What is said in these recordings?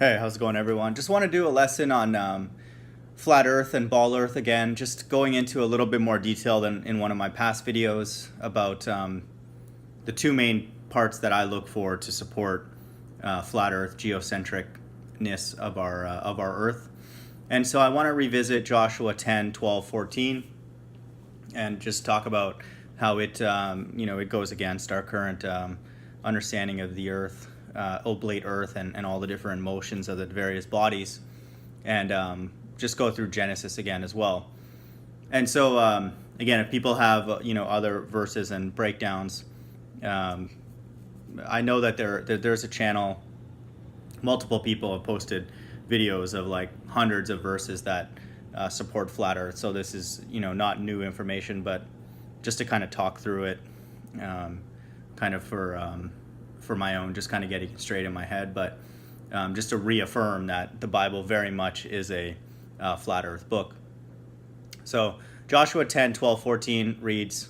Hey, how's it going, everyone? Just want to do a lesson on flat Earth and ball Earth again, just going into a little bit more detail than in one of my past videos about the two main parts that I look for to support flat Earth geocentricness of our Earth. And so I want to revisit Joshua 10, 12, 14, and just talk about how it goes against our current understanding of the Earth, oblate Earth, and all the different motions of the various bodies, and just go through Genesis again as well. And so again, if people have other verses and breakdowns, I know that there's a channel. Multiple people have posted videos of like hundreds of verses that support flat Earth. So this is not new information, but just to kind of talk through it, kind of for my own, just kind of getting it straight in my head, but just to reaffirm that the Bible very much is a flat Earth book. So Joshua 10, 12, 14 reads,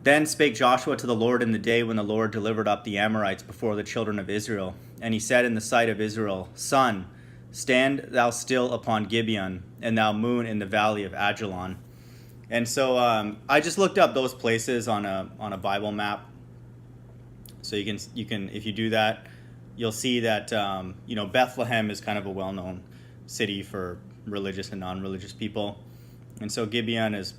"Then spake Joshua to the Lord in the day when the Lord delivered up the Amorites before the children of Israel. And he said in the sight of Israel, Sun, stand thou still upon Gibeon, and thou moon in the valley of Ajalon." And so I just looked up those places on a Bible map. So you can if you do that, you'll see that Bethlehem is kind of a well-known city for religious and non-religious people, and so Gibeon is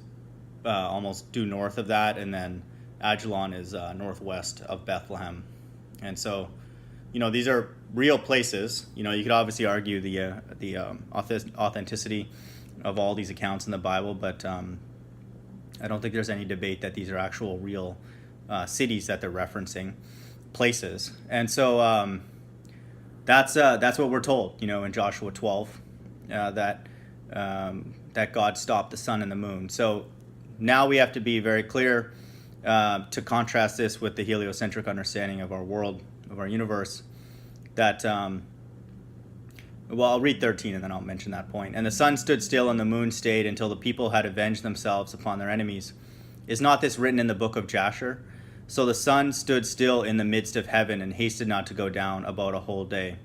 almost due north of that, and then Ajalon is northwest of Bethlehem. And so these are real places. You could obviously argue the authenticity of all these accounts in the Bible, but I don't think there's any debate that these are actual real cities that they're referencing, places. And so that's what we're told, in Joshua 12, that God stopped the sun and the moon. So now we have to be very clear to contrast this with the heliocentric understanding of our world, of our universe, that I'll read 13 and then I'll mention that point. "And the sun stood still and the moon stayed until the people had avenged themselves upon their enemies. Is not this written in the book of Jasher? So the sun stood still in the midst of heaven and hasted not to go down about a whole day."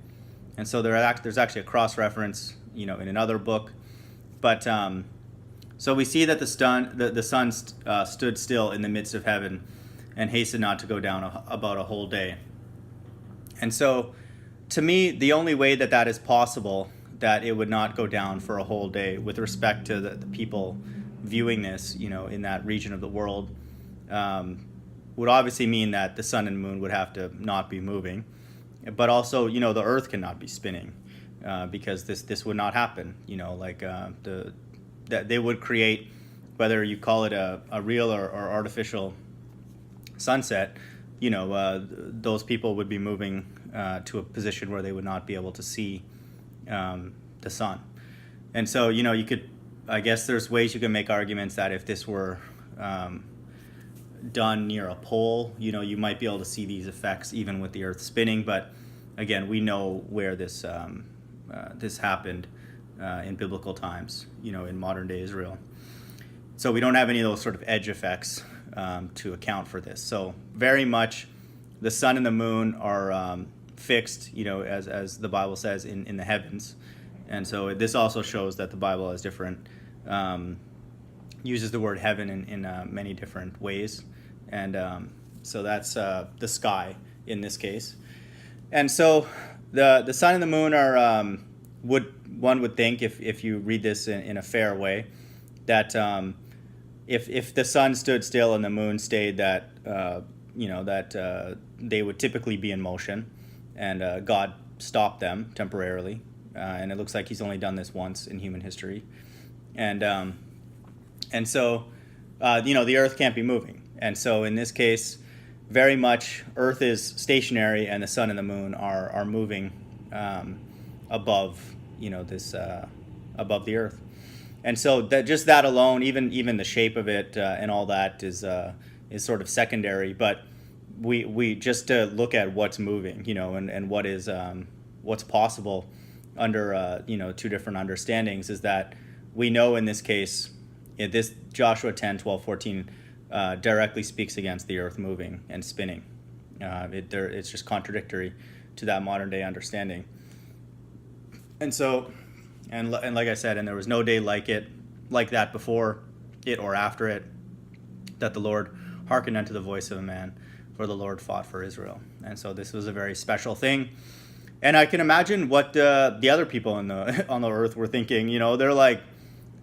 And so there's actually a cross-reference, in another book. But so we see that the sun stood still in the midst of heaven and hasted not to go down about a whole day. And so to me, the only way that is possible, that it would not go down for a whole day with respect to the people viewing this, in that region of the world, would obviously mean that the sun and moon would have to not be moving, but also, the earth cannot be spinning, because this would not happen, that they would create, whether you call it a real or artificial sunset, those people would be moving to a position where they would not be able to see the sun. And so, I guess there's ways you can make arguments that if this were done near a pole, you might be able to see these effects even with the earth spinning. But again, we know where this happened in biblical times, in modern day Israel. So we don't have any of those sort of edge effects to account for this. So very much the sun and the moon are fixed, as the Bible says, in the heavens. And so this also shows that the Bible has different, uses the word heaven in many different ways. And so that's the sky in this case. And so the sun and the moon are, one would think, if you read this in a fair way, that if the sun stood still and the moon stayed, that they would typically be in motion, and God stopped them temporarily, and it looks like He's only done this once in human history, and so the earth can't be moving, and so in this case, very much Earth is stationary, and the sun and the moon are moving above above the earth. And so that alone, even the shape of it and all that is sort of secondary. But we just to look at what's moving, and what is what's possible under two different understandings, is that we know in this case, this Joshua 10, 12, 14 directly speaks against the earth moving and spinning. It's just contradictory to that modern day understanding. And so, and like I said, and there was no day like that before it or after it, that the Lord hearkened unto the voice of a man, for the Lord fought for Israel. And so this was a very special thing. And I can imagine what the other people on the on the earth were thinking. They're like,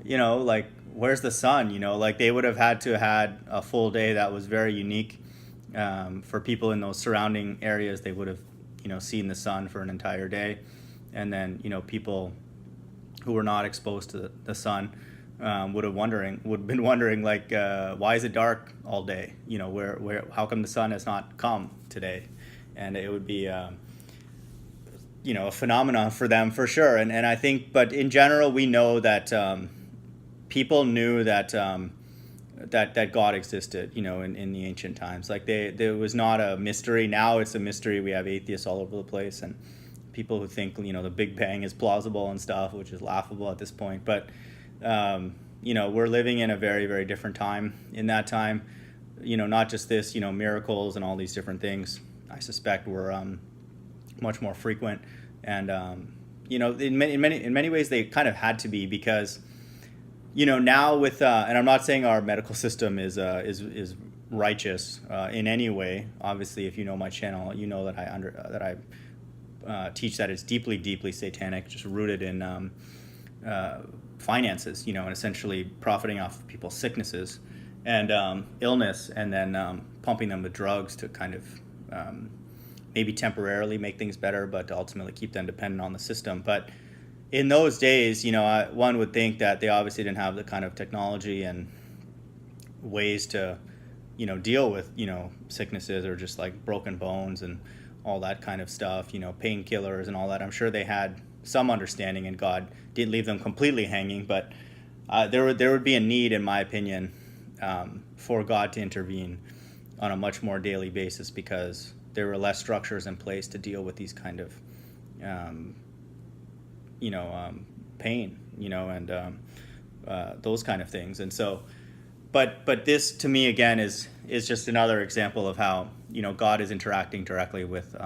like, where's the sun? Like they would have had to had a full day that was very unique for people in those surrounding areas. They would have, seen the sun for an entire day, and then people who were not exposed to the sun would have been wondering like, why is it dark all day? How come the sun has not come today? And it would be a phenomenon for them for sure. And I think, but in general, we know that people knew that that God existed, in the ancient times. Like there was not a mystery. Now it's a mystery. We have atheists all over the place and people who think, the Big Bang is plausible and stuff, which is laughable at this point. But, we're living in a very, very different time. In that time, not just this, miracles and all these different things, I suspect were much more frequent. And, in many ways they kind of had to be because, now with, and I'm not saying our medical system is righteous in any way. Obviously, if you know my channel, you know that I teach that it's deeply, deeply satanic, just rooted in finances, and essentially profiting off of people's sicknesses and illness, and then pumping them with drugs to kind of maybe temporarily make things better, but to ultimately keep them dependent on the system. But in those days, one would think that they obviously didn't have the kind of technology and ways to, deal with, sicknesses or just like broken bones and all that kind of stuff, painkillers and all that. I'm sure they had some understanding, and God didn't leave them completely hanging, but there would be a need, in my opinion, for God to intervene on a much more daily basis, because there were less structures in place to deal with these kind of, pain, and those kind of things. And so, but this to me again is just another example of how God is interacting directly with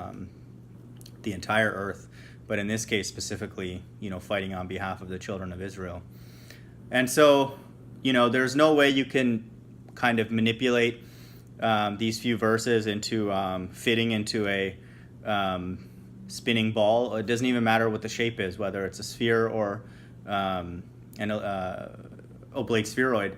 the entire earth, but in this case specifically, fighting on behalf of the children of Israel. And so, there's no way you can kind of manipulate these few verses into fitting into a spinning ball. It doesn't even matter what the shape is, whether it's a sphere or an oblate spheroid.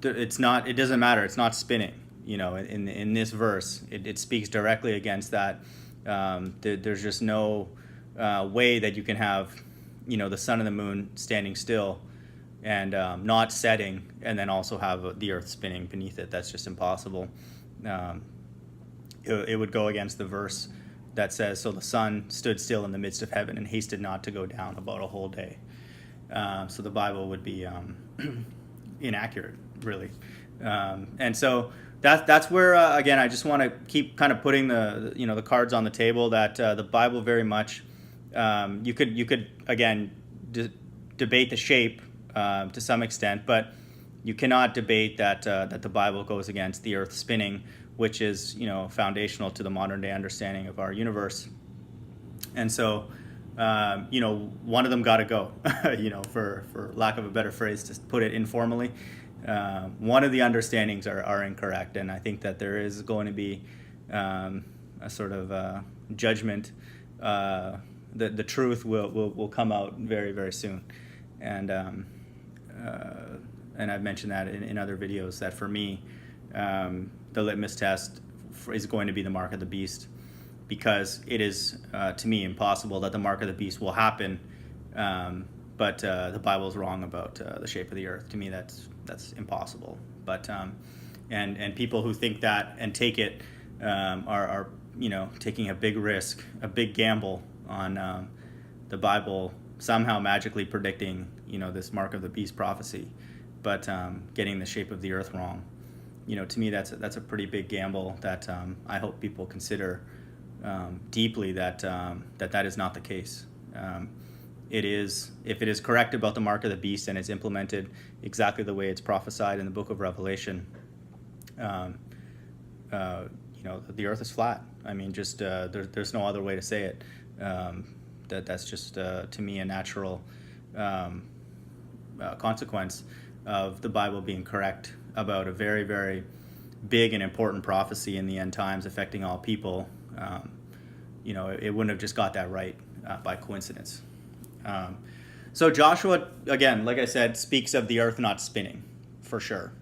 It's not. It doesn't matter. It's not spinning. In this verse, it speaks directly against that. There's just no way that you can have, the sun and the moon standing still and not setting, and then also have the earth spinning beneath it. That's just impossible. It would go against the verse that says, "So the sun stood still in the midst of heaven and hasted not to go down about a whole day." So the Bible would be inaccurate, really. And so that's where again, I just want to keep kind of putting the cards on the table that the Bible very much you could again debate the shape to some extent, but you cannot debate that the Bible goes against the earth spinning, which is foundational to the modern day understanding of our universe. And so one of them got to go, for lack of a better phrase, to put it informally. One of the understandings are incorrect, and I think that there is going to be a sort of judgment. The truth will come out very, very soon, and I've mentioned that in other videos that for me, the litmus test is going to be the mark of the beast, because it is to me impossible that the mark of the beast will happen. But the Bible is wrong about the shape of the earth. To me, that's impossible. But and people who think that and take it are taking a big risk, a big gamble on the Bible somehow magically predicting this mark of the beast prophecy, but getting the shape of the earth wrong. To me, that's a pretty big gamble that I hope people consider deeply. That is not the case. It is, if it is correct about the mark of the beast and it's implemented exactly the way it's prophesied in the book of Revelation, the earth is flat. I mean, just there's no other way to say it. That's just to me a natural consequence of the Bible being correct about a very, very big and important prophecy in the end times affecting all people. It wouldn't have just got that right by coincidence. So Joshua, again, like I said, speaks of the earth not spinning, for sure.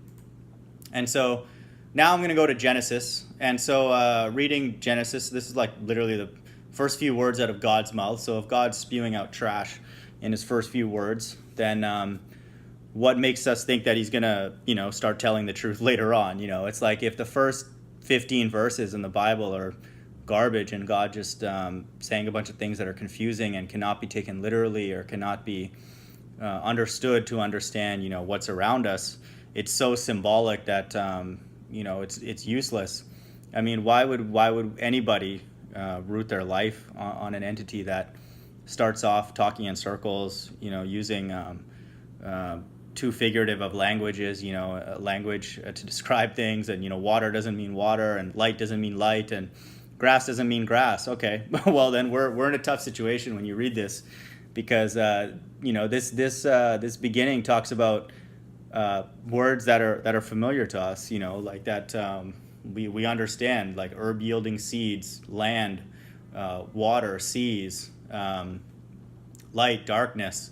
And so now I'm going to go to Genesis. And so reading Genesis, this is like literally the first few words out of God's mouth. So if God's spewing out trash in his first few words, then what makes us think that he's going to, start telling the truth later on? It's like if the first 15 verses in the Bible are garbage and God just saying a bunch of things that are confusing and cannot be taken literally or cannot be understood to understand, what's around us, it's so symbolic that, it's useless. I mean, why would anybody root their life on an entity that starts off talking in circles, using too figurative of languages, language to describe things, and water doesn't mean water, and light doesn't mean light, and grass doesn't mean grass. Okay, well then we're in a tough situation when you read this, because this beginning talks about words that are familiar to us, like that we understand, like herb yielding seeds, land, water, seas, light, darkness,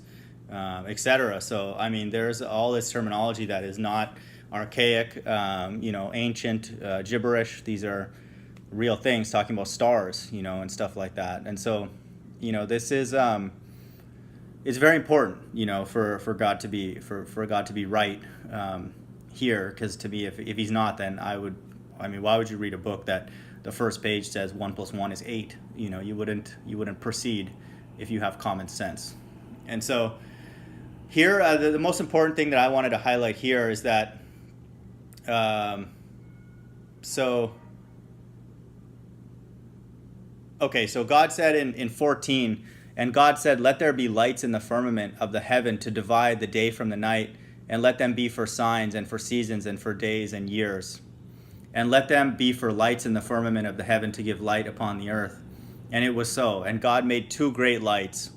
etc. So I mean, there's all this terminology that is not archaic, ancient, gibberish. These are real things, talking about stars, and stuff like that. And so, this is it's very important, for God to be for God to be right here, because to me, if he's not, then why would you read a book that the first page says 1 + 1 is 8? You wouldn't proceed if you have common sense. And so here, the most important thing that I wanted to highlight here is that so God said in 14, and God said, "Let there be lights in the firmament of the heaven to divide the day from the night, and let them be for signs and for seasons and for days and years. And let them be for lights in the firmament of the heaven to give light upon the earth." And it was so. And God made two great lights,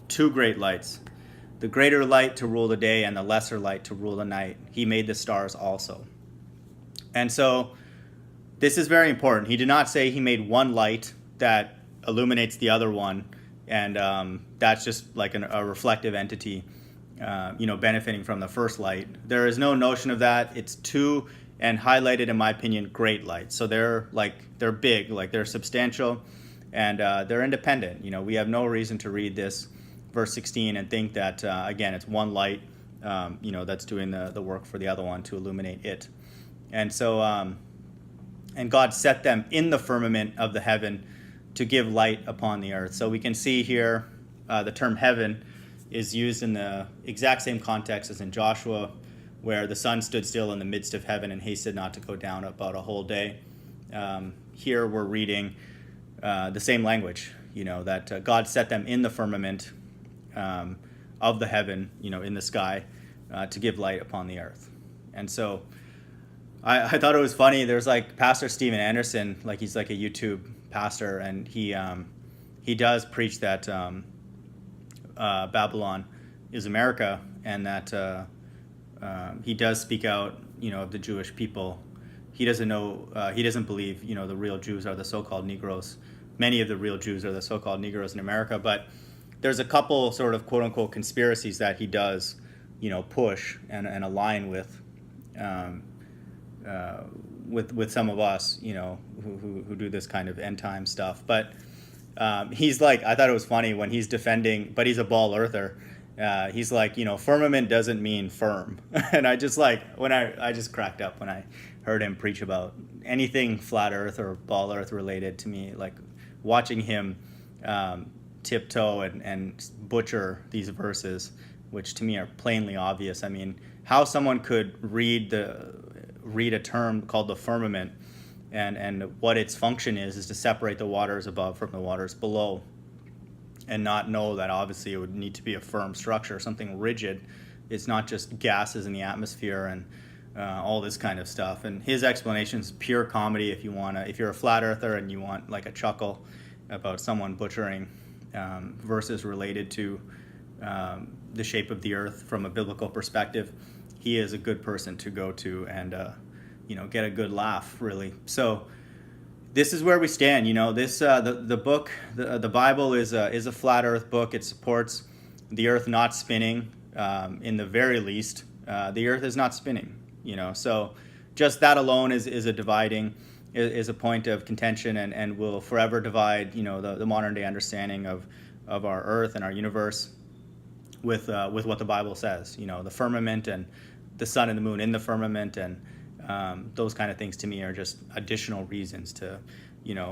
the greater light to rule the day and the lesser light to rule the night. He made the stars also. And so this is very important. He did not say he made one light that illuminates the other one, and that's just like a reflective entity, benefiting from the first light. There is no notion of that. It's two, and highlighted, in my opinion, great lights. So they're big, like they're substantial, and they're independent. We have no reason to read this verse 16 and think that again it's one light, that's doing the work for the other one to illuminate it. And so and God set them in the firmament of the heaven to give light upon the earth. So we can see here the term heaven is used in the exact same context as in Joshua, where the sun stood still in the midst of heaven and hasted not to go down about a whole day. Here we're reading the same language, that God set them in the firmament of the heaven, in the sky, to give light upon the earth. And so I thought it was funny. There's like Pastor Steven Anderson, like he's like a YouTube pastor, and he does preach that Babylon is America, and that he does speak out, of the Jewish people. He doesn't know, he doesn't believe, the real Jews are the so-called Negroes. Many of the real Jews are the so-called Negroes in America, but there's a couple sort of quote-unquote conspiracies that he does, push and align with some of us, who do this kind of end time stuff. But he's like, I thought it was funny when he's defending, but he's a ball earther. He's like, firmament doesn't mean firm. And I just I just cracked up when I heard him preach about anything flat earth or ball earth related. To me, like watching him tiptoe and butcher these verses, which to me are plainly obvious. I mean, how someone could read a term called the firmament, and what its function is to separate the waters above from the waters below, and not know that obviously it would need to be a firm structure, something rigid. It's not just gases in the atmosphere and all this kind of stuff. And his explanation is pure comedy. If you're a flat earther and you want like a chuckle about someone butchering verses related to the shape of the earth from a biblical perspective, he is a good person to go to and get a good laugh, really. So this is where we stand. This the book, the Bible is a flat Earth book. It supports the Earth not spinning. In the very least, the Earth is not spinning. So just that alone is a point of contention, and will forever divide the modern day understanding of our Earth and our universe with what the Bible says. The firmament and the sun and the moon in the firmament, and those kind of things to me are just additional reasons to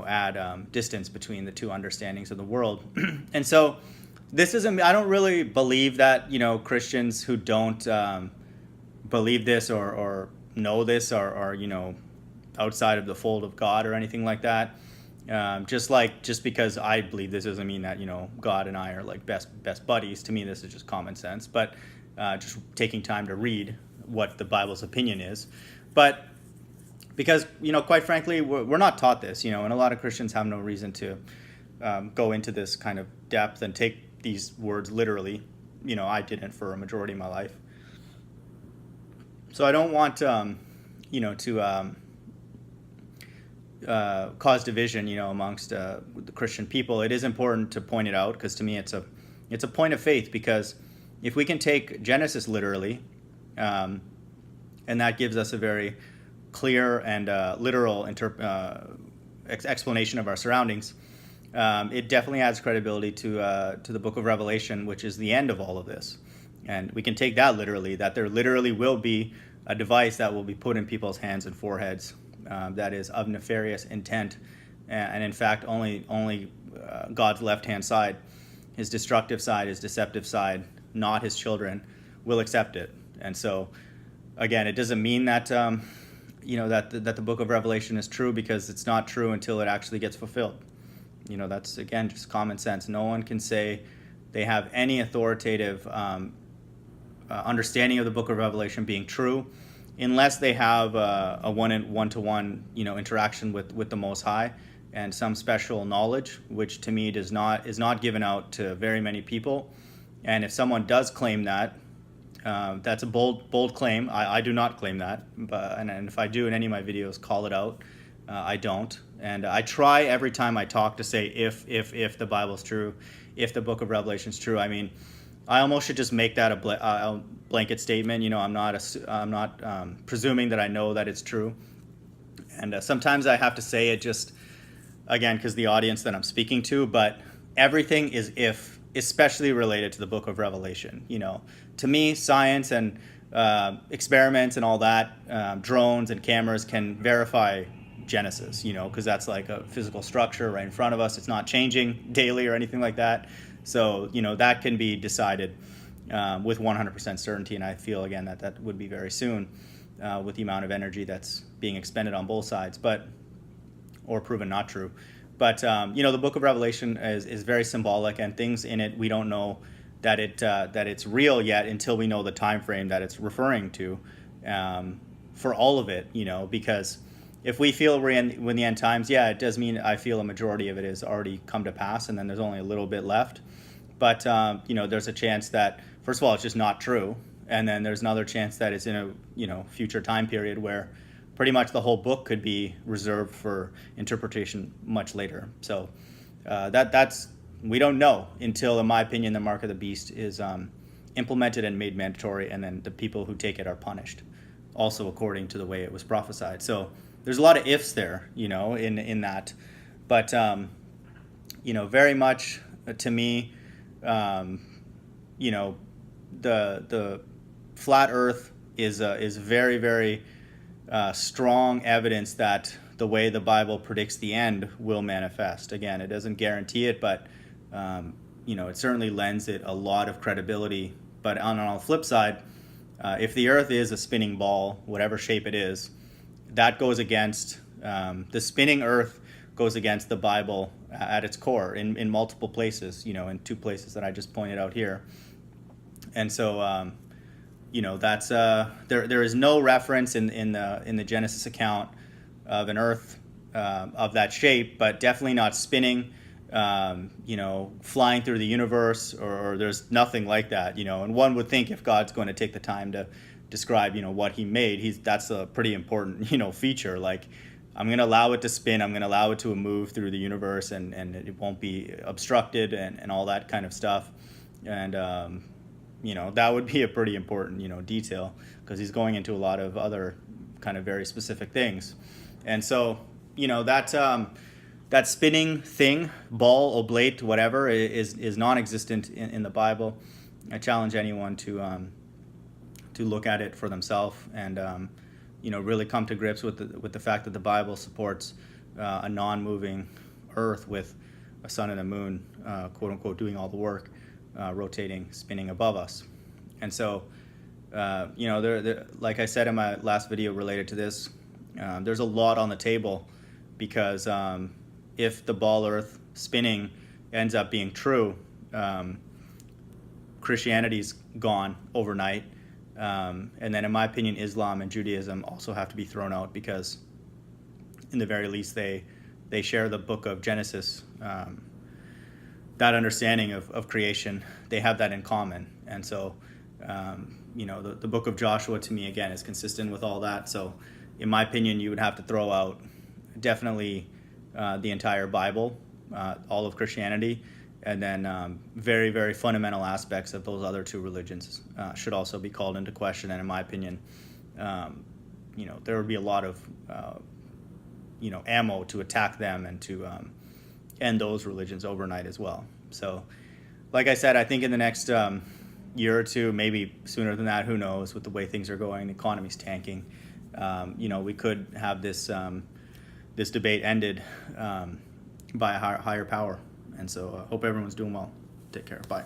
add distance between the two understandings of the world. And so this isn't, I don't really believe that Christians who don't believe this or know this are outside of the fold of God or anything like that. Just because I believe this doesn't mean that God and I are like best buddies. To me, this is just common sense. But just taking time to read what the Bible's opinion is. But because quite frankly, we're not taught this. And a lot of Christians have no reason to go into this kind of depth and take these words literally. I didn't for a majority of my life. So I don't want to cause division, amongst the Christian people. It is important to point it out because to me it's a point of faith, because if we can take Genesis literally, and that gives us a very clear and literal explanation of our surroundings, it definitely adds credibility to the book of Revelation, which is the end of all of this. And we can take that literally, that there literally will be a device that will be put in people's hands and foreheads that is of nefarious intent, and in fact only God's left-hand side, his destructive side, his deceptive side, not his children, will accept it. And so again, it doesn't mean that that the book of Revelation is true, because it's not true until it actually gets fulfilled. That's again just common sense. No one can say they have any authoritative understanding of the book of Revelation being true unless they have a one-to-one interaction with the Most High and some special knowledge, which to me is not given out to very many people. And if someone does claim that, that's a bold claim. I do not claim that, and if I do in any of my videos call it out, I don't. And I try every time I talk to say if the Bible's true, if the book of Revelation is true. I mean, I almost should just make that a blanket statement. I'm not presuming that I know that it's true. And sometimes I have to say it just, again, because the audience that I'm speaking to, but everything is if, especially related to the book of Revelation. To me, science and experiments and all that, drones and cameras can verify Genesis, because that's like a physical structure right in front of us. It's not changing daily or anything like that. So, that can be decided with 100% certainty. And I feel, again, that would be very soon with the amount of energy that's being expended on both sides, or proven not true. But, the book of Revelation is very symbolic, and things in it we don't know that it's real yet until we know the time frame that it's referring to for all of it, because if we feel we're in the end times, yeah, it does mean I feel a majority of it has already come to pass, and then there's only a little bit left. But, there's a chance that, first of all, it's just not true. And then there's another chance that it's in a, future time period where pretty much the whole book could be reserved for interpretation much later. So that's we don't know until, in my opinion, the mark of the beast is implemented and made mandatory, and then the people who take it are punished, also according to the way it was prophesied. So there's a lot of ifs there, in that. But, very much to me, the flat Earth is very, very strong evidence that the way the Bible predicts the end will manifest. Again, it doesn't guarantee it, but it certainly lends it a lot of credibility. But on the flip side, if the Earth is a spinning ball, whatever shape it is, that goes against the spinning Earth goes against the Bible at its core in multiple places. In two places that I just pointed out here. And so that's there is no reference in the Genesis account of an Earth of that shape, but definitely not spinning. flying through the universe, or there's nothing like that, And one would think if God's going to take the time to describe, what he made, that's a pretty important, feature. Like, I'm going to allow it to spin. I'm going to allow it to move through the universe, and it won't be obstructed, and all that kind of stuff. And, that would be a pretty important, detail, because he's going into a lot of other kind of very specific things. And so, that spinning thing, ball, oblate, whatever, is non-existent in the Bible. I challenge anyone to look at it for themselves, and really come to grips with the fact that the Bible supports a non-moving Earth with a sun and a moon, quote unquote, doing all the work, rotating, spinning above us. And so, there, like I said in my last video related to this, there's a lot on the table, because if the ball Earth spinning ends up being true, Christianity's gone overnight. And then, in my opinion, Islam and Judaism also have to be thrown out, because in the very least they share the book of Genesis, that understanding of creation. They have that in common. And so the book of Joshua, to me, again, is consistent with all that. So in my opinion, you would have to throw out definitely the entire Bible, all of Christianity, and then very, very fundamental aspects of those other two religions should also be called into question. And in my opinion, there would be a lot of ammo to attack them and to end those religions overnight as well. So, like I said, I think in the next year or two, maybe sooner than that, who knows, with the way things are going, the economy's tanking, we could have this this debate ended by a higher power. And so I hope everyone's doing well. Take care. Bye.